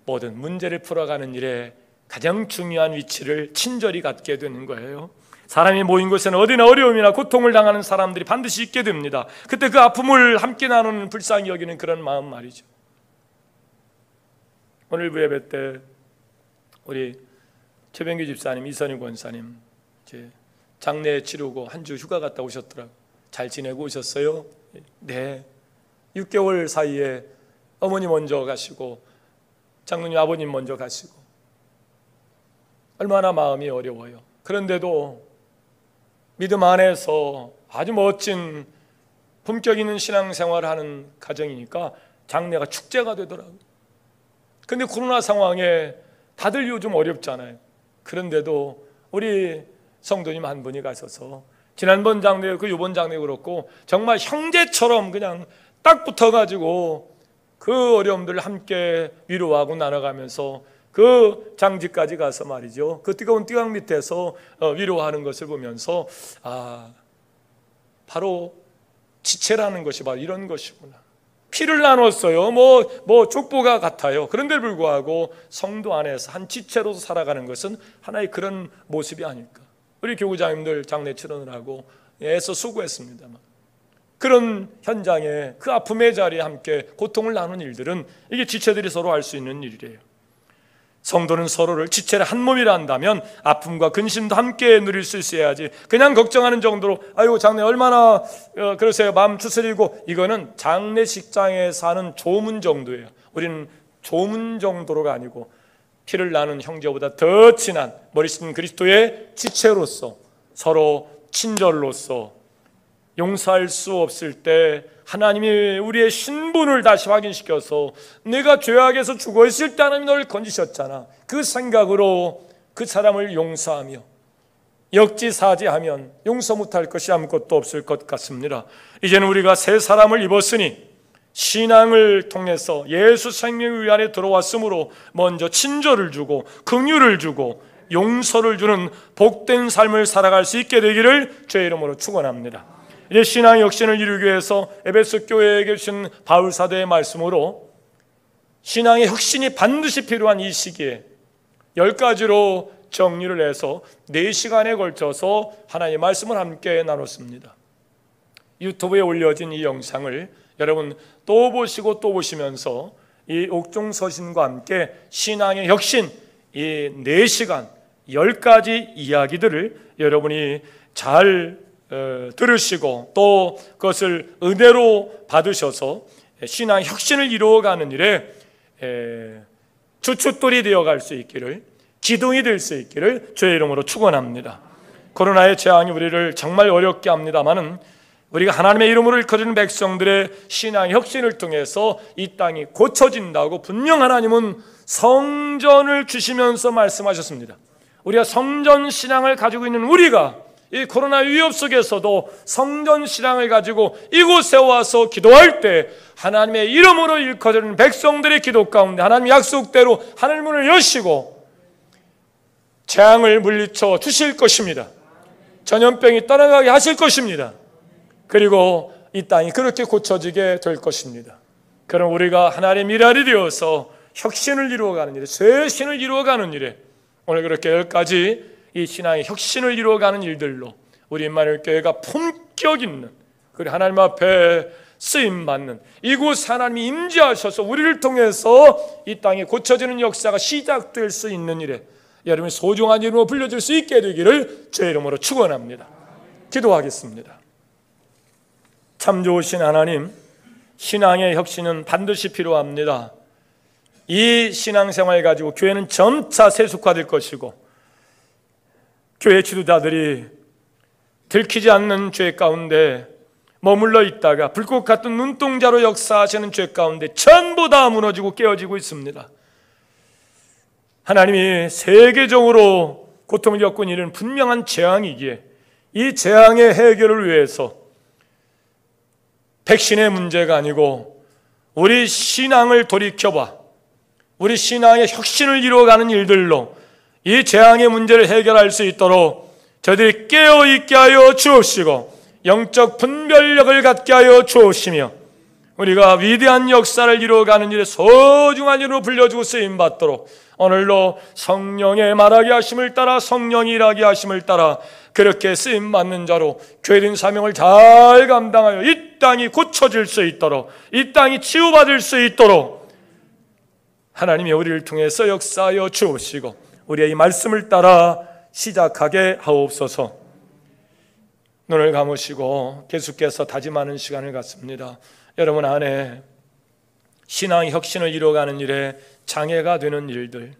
모든 문제를 풀어가는 일에 가장 중요한 위치를 친절이 갖게 되는 거예요. 사람이 모인 곳에는 어디나 어려움이나 고통을 당하는 사람들이 반드시 있게 됩니다. 그때 그 아픔을 함께 나누는 불쌍히 여기는 그런 마음 말이죠. 오늘 예배 때 우리 최병규 집사님, 이선희 권사님 이제 장례 치르고 한 주 휴가 갔다 오셨더라고요. 잘 지내고 오셨어요? 네. 6개월 사이에 어머니 먼저 가시고 장로님 아버님 먼저 가시고 얼마나 마음이 어려워요. 그런데도 믿음 안에서 아주 멋진 품격 있는 신앙생활을 하는 가정이니까 장례가 축제가 되더라고요. 근데 코로나 상황에 다들 요즘 어렵잖아요. 그런데도 우리 성도님 한 분이 가셔서 지난번 장례 그 이번 장례 그렇고 정말 형제처럼 그냥 딱 붙어가지고 그 어려움들을 함께 위로하고 나눠가면서 그 장지까지 가서 말이죠. 그 뜨거운 띠강 밑에서 위로하는 것을 보면서 바로 지체라는 것이 바로 이런 것이구나. 피를 나눴어요. 뭐 족보가 같아요. 그런데 불구하고 성도 안에서 한 지체로서 살아가는 것은 하나의 그런 모습이 아닐까. 우리 교구장님들 장례 치르느라고 애써 수고했습니다만, 그런 현장에 그 아픔의 자리에 함께 고통을 나눈 일들은 이게 지체들이 서로 할 수 있는 일이래요. 성도는 서로를 지체를 한 몸이라 한다면 아픔과 근심도 함께 누릴 수 있어야지, 그냥 걱정하는 정도로 아이고 장례 얼마나 그러세요 마음 추스리고, 이거는 장례식장에 사는 조문 정도예요. 우리는 조문 정도로가 아니고 피를 나눈 형제보다 더 친한 머리신 그리스도의 지체로서, 서로 친절로서 용서할 수 없을 때 하나님이 우리의 신분을 다시 확인시켜서 내가 죄악에서 죽어있을 때 하나님이 너를 건지셨잖아, 그 생각으로 그 사람을 용서하며 역지사지하면 용서 못할 것이 아무것도 없을 것 같습니다. 이제는 우리가 새 사람을 입었으니 신앙을 통해서 예수 생명의 안에 들어왔으므로 먼저 친절을 주고 긍휼을 주고 용서를 주는 복된 삶을 살아갈 수 있게 되기를 주의 이름으로 축원합니다. 이제 신앙 혁신을 이루기 위해서 에베소 교회에게 주신 바울 사도의 말씀으로 신앙의 혁신이 반드시 필요한 이 시기에 10가지로 정리를 해서 4시간에 걸쳐서 하나님의 말씀을 함께 나눴습니다. 유튜브에 올려진 이 영상을 여러분 또 보시고 또 보시면서 이 옥중서신과 함께 신앙의 혁신 이 4시간 10가지 이야기들을 여러분이 잘 들으시고 또 그것을 은혜로 받으셔서 신앙 혁신을 이루어가는 일에 주춧돌이 되어갈 수 있기를, 기둥이 될 수 있기를 주의 이름으로 축원합니다. 코로나의 재앙이 우리를 정말 어렵게 합니다마는 우리가 하나님의 이름으로 일컬어지는 백성들의 신앙 혁신을 통해서 이 땅이 고쳐진다고 분명 하나님은 성전을 주시면서 말씀하셨습니다. 우리가 성전 신앙을 가지고 있는 우리가 이 코로나 위협 속에서도 성전 신앙을 가지고 이곳에 와서 기도할 때 하나님의 이름으로 일컬어지는 백성들의 기도 가운데 하나님 약속대로 하늘 문을 여시고 재앙을 물리쳐 주실 것입니다. 전염병이 떠나가게 하실 것입니다. 그리고 이 땅이 그렇게 고쳐지게 될 것입니다. 그럼 우리가 하나님의 미랄이 되어서 혁신을 이루어가는 일에, 쇄신을 이루어가는 일에 오늘 그렇게 10가지 이 신앙의 혁신을 이루어가는 일들로 우리 임마누엘교회가 품격 있는, 그리고 하나님 앞에 쓰임받는, 이곳 하나님이 임재하셔서 우리를 통해서 이 땅에 고쳐지는 역사가 시작될 수 있는 일에 여러분의 소중한 이름으로 불려질 수 있게 되기를 주의 이름으로 축원합니다. 기도하겠습니다. 참 좋으신 하나님, 신앙의 혁신은 반드시 필요합니다. 이 신앙생활 가지고 교회는 점차 세속화될 것이고 교회 지도자들이 들키지 않는 죄 가운데 머물러 있다가 불꽃 같은 눈동자로 역사하시는 죄 가운데 전부 다 무너지고 깨어지고 있습니다. 하나님이 세계적으로 고통을 겪고 있는 일은 분명한 재앙이기에 이 재앙의 해결을 위해서 백신의 문제가 아니고 우리 신앙을 돌이켜봐 우리 신앙의 혁신을 이루어가는 일들로 이 재앙의 문제를 해결할 수 있도록 저희들이 깨어있게 하여 주옵시고 영적 분별력을 갖게 하여 주옵시며 우리가 위대한 역사를 이루어가는 일에 소중한 일로 불려주고 쓰임받도록 오늘로 성령의 말하게 하심을 따라 성령이 일하게 하심을 따라 그렇게 쓰임받는 자로 교회된 사명을 잘 감당하여 이 땅이 고쳐질 수 있도록 이 땅이 치유받을 수 있도록 하나님이 우리를 통해서 역사하여 주옵시고 우리의 이 말씀을 따라 시작하게 하옵소서. 눈을 감으시고 계속해서 다짐하는 시간을 갖습니다. 여러분 안에 신앙의 혁신을 이루어가는 일에 장애가 되는 일들,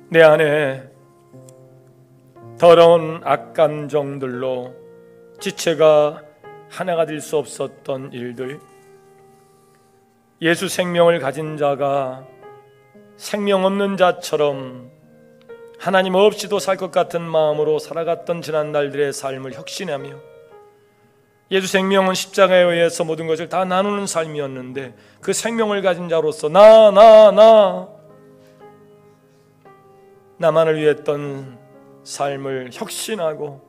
내 안에 더러운 악감정들로 지체가 하나가 될 수 없었던 일들, 예수 생명을 가진 자가 생명 없는 자처럼 하나님 없이도 살 것 같은 마음으로 살아갔던 지난 날들의 삶을 혁신하며 예수 생명은 십자가에 의해서 모든 것을 다 나누는 삶이었는데 그 생명을 가진 자로서 나만을 위했던 삶을 혁신하고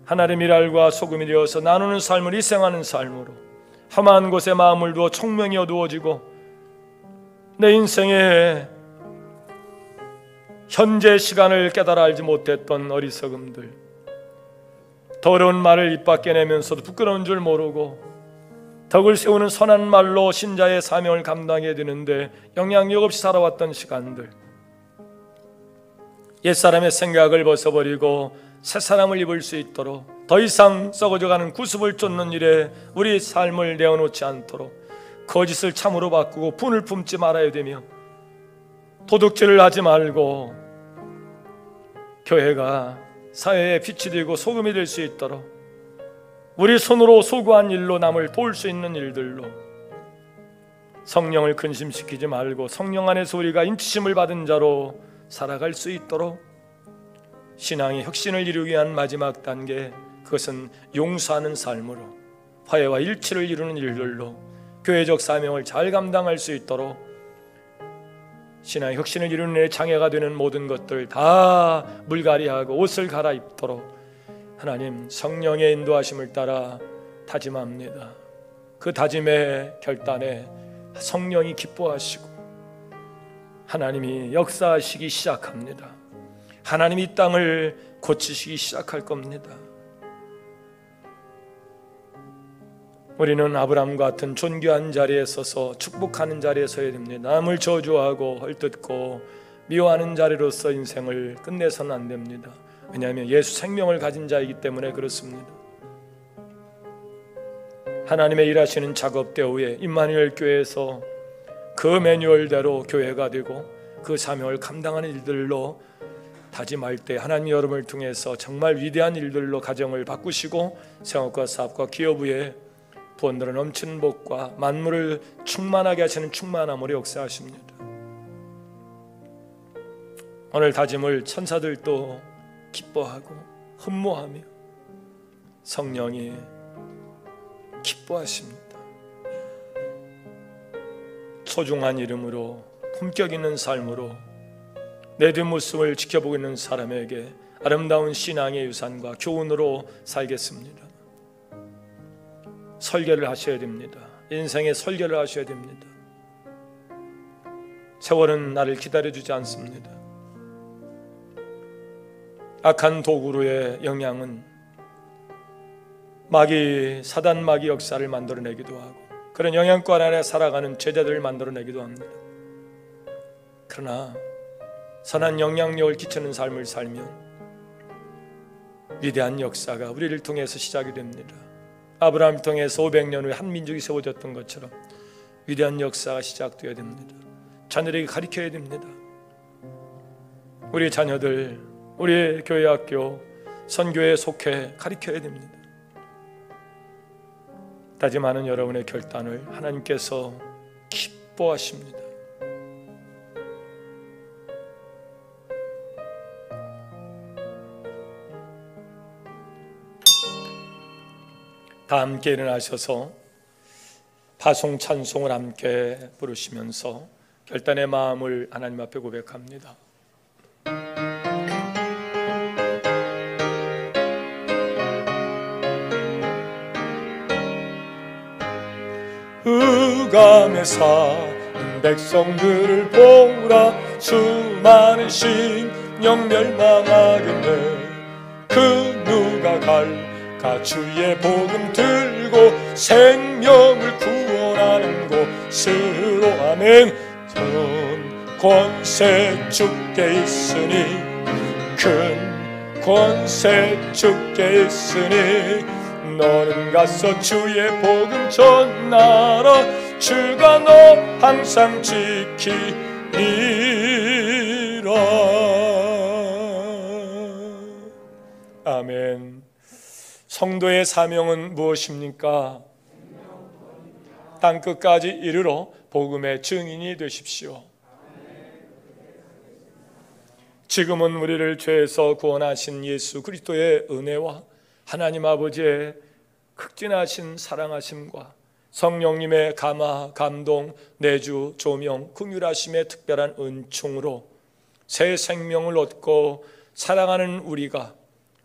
하나님의 일알과 소금이 되어서 나누는 삶을 희생하는 삶으로 험한 곳에 마음을 두어 총명이 어두워지고 내 인생의 현재 시간을 깨달아 알지 못했던 어리석음들, 더러운 말을 입 밖에 내면서도 부끄러운 줄 모르고 덕을 세우는 선한 말로 신자의 사명을 감당해야 되는데 영향력 없이 살아왔던 시간들, 옛사람의 생각을 벗어버리고 새사람을 입을 수 있도록 더 이상 썩어져가는 구습을 쫓는 일에 우리 삶을 내어놓지 않도록 거짓을 참으로 바꾸고 분을 품지 말아야 되며 도둑질을 하지 말고 교회가 사회에 빛이 되고 소금이 될 수 있도록 우리 손으로 소구한 일로 남을 도울 수 있는 일들로 성령을 근심시키지 말고 성령 안에서 우리가 인치심을 받은 자로 살아갈 수 있도록 신앙의 혁신을 이루기 위한 마지막 단계, 그것은 용서하는 삶으로 화해와 일치를 이루는 일들로 교회적 사명을 잘 감당할 수 있도록 신앙의 혁신을 이루는 데 장애가 되는 모든 것들 다 물갈이하고 옷을 갈아입도록 하나님 성령의 인도하심을 따라 다짐합니다. 그 다짐의 결단에 성령이 기뻐하시고 하나님이 역사하시기 시작합니다. 하나님이 이 땅을 고치시기 시작할 겁니다. 우리는 아브라함 같은 존귀한 자리에 서서 축복하는 자리에 서야 됩니다. 남을 저주하고 헐뜯고 미워하는 자리로서 인생을 끝내서는 안 됩니다. 왜냐하면 예수 생명을 가진 자이기 때문에 그렇습니다. 하나님의 일하시는 작업대 후에 임마누엘 교회에서 그 매뉴얼대로 교회가 되고 그 사명을 감당하는 일들로 다짐할 때 하나님 여러분을 통해서 정말 위대한 일들로 가정을 바꾸시고 생업과 사업과 기업 위에 부원들은 넘치는 복과 만물을 충만하게 하시는 충만함으로 역사하십니다. 오늘 다짐을 천사들도 기뻐하고 흠모하며 성령이 기뻐하십니다. 소중한 이름으로 품격 있는 삶으로 내 뒷모습을 지켜보고 있는 사람에게 아름다운 신앙의 유산과 교훈으로 살겠습니다. 설계를 하셔야 됩니다. 인생의 설계를 하셔야 됩니다. 세월은 나를 기다려주지 않습니다. 악한 도구로의 영향은 사단 마귀 역사를 만들어내기도 하고 그런 영향권 안에 살아가는 제자들을 만들어내기도 합니다. 그러나 선한 영향력을 끼치는 삶을 살면 위대한 역사가 우리를 통해서 시작이 됩니다. 아브라함을 통해서 500년 후에 한 민족이 세워졌던 것처럼 위대한 역사가 시작되어야 됩니다. 자녀들에게 가르쳐야 됩니다. 우리 자녀들, 우리 교회 학교, 선교에 속해 가르쳐야 됩니다. 다짐하는 여러분의 결단을 하나님께서 기뻐하십니다. 다 함께 일어나셔서 파송 찬송을 함께 부르시면서 결단의 마음을 하나님 앞에 고백합니다. 흑암에 사는 백성들을 보라. 수많은 심령 멸망하겠네. 그 누가 갈까? 주의 복음 들고 생명을 구원하는 곳으로. 아멘. 전 권세 주께 있으니, 큰 권세 주께 있으니, 너는 가서 주의 복음 전하라. 주가 너 항상 지키리라. 아멘. 성도의 사명은 무엇입니까? 땅끝까지 이르러 복음의 증인이 되십시오. 지금은 우리를 죄에서 구원하신 예수 그리스도의 은혜와 하나님 아버지의 극진하신 사랑하심과 성령님의 감화, 감동, 내주, 조명, 긍휼하심의 특별한 은총으로 새 생명을 얻고 사랑하는 우리가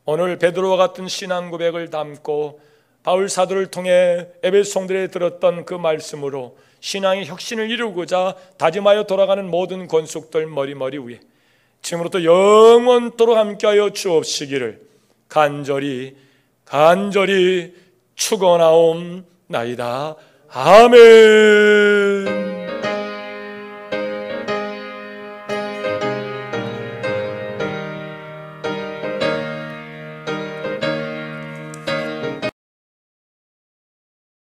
오늘 베드로와 같은 신앙 고백을 담고 바울 사도를 통해 에베소 성도들에 들었던 그 말씀으로 신앙의 혁신을 이루고자 다짐하여 돌아가는 모든 권속들 머리머리 위에 지금부터 영원토록 함께하여 주옵시기를 간절히 축원하옵나이다. 아멘.